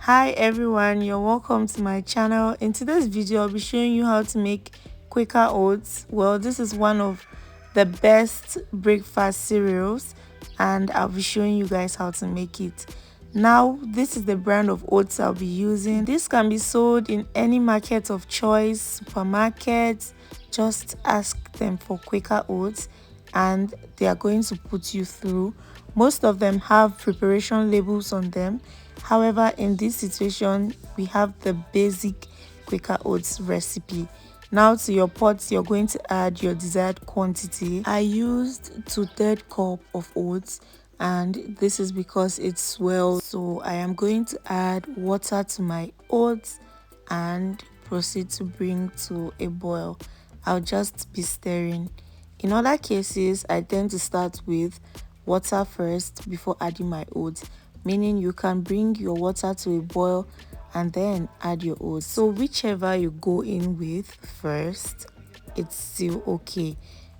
Hi everyone, you're welcome to my channel. In today's video I'll be showing you how to make Quaker Oats. Well, this is one of the best breakfast cereals and I'll be showing you guys how to make it. Now this is the brand of oats I'll be using. This can be sold in any market of choice, supermarkets. Just ask them for Quaker Oats and they are going to put you through. Most of them have preparation labels on them. However, in this situation we have the basic Quaker Oats recipe. Now to your pots, you're going to add your desired quantity. I used 2/3 cup of oats and this is because it swells. So I am going to add water to my oats and proceed to bring to a boil. I'll just be stirring. In other cases, I tend to start with water first before adding my oats, meaning you can bring your water to a boil and then add your oats. So whichever you go in with first, it's still okay.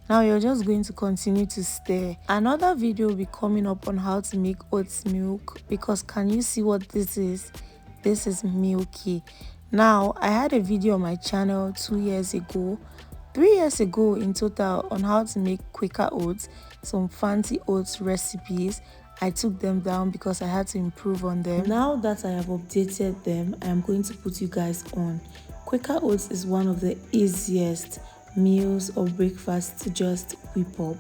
Now you're just going to continue to stir. Another video will be coming up on how to make oats milk, because can you see what this is? This is milky. Now I had a video on my channel 2 years ago, 3 years ago in total, on how to make Quaker Oats, some fancy oats recipes. I took them down because I had to improve on them. Now that I have updated them, I am going to put you guys on. Quaker Oats is one of the easiest meals or breakfasts to just whip up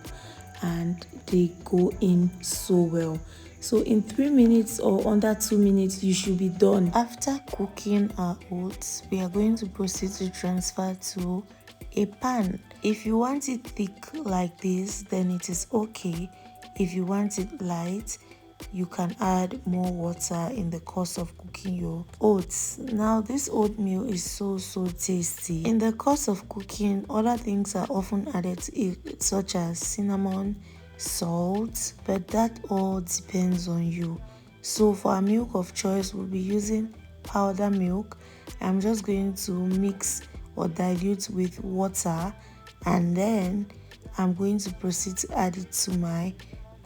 and they go in so well. So in 3 minutes or under 2 minutes you should be done. After cooking our oats, we are going to proceed to transfer to a pan. If you want it thick like this, then it is okay. If you want it light, you can add more water in the course of cooking your oats. Now this oatmeal is so tasty. In the course of cooking, other things are often added to it, such as cinnamon, salt, but that all depends on you. So for our milk of choice, we'll be using powder milk. I'm just going to mix or dilute with water, and then I'm going to proceed to add it to my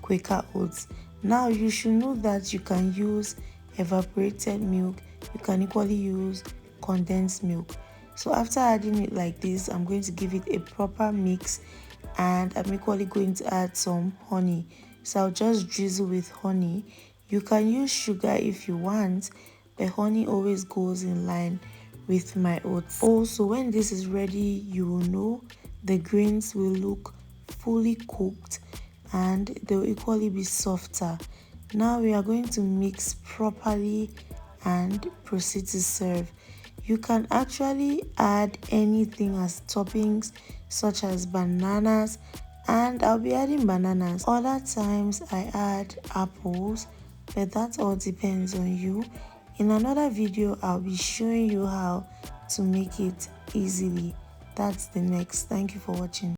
Quaker Oats. Now you should know that you can use evaporated milk, you can equally use condensed milk. So after adding it like this, I'm going to give it a proper mix and I'm equally going to add some honey. So I'll just drizzle with honey. You can use sugar if you want, but honey always goes in line with my oats. Also, when this is ready, you will know the grains will look fully cooked and they will equally be softer. Now we are going to mix properly and proceed to serve. You can actually add anything as toppings, such as bananas, and I'll be adding bananas. Other times I add apples, but that all depends on you. In another video, I'll be showing you how to make it easily. That's the next. Thank you for watching.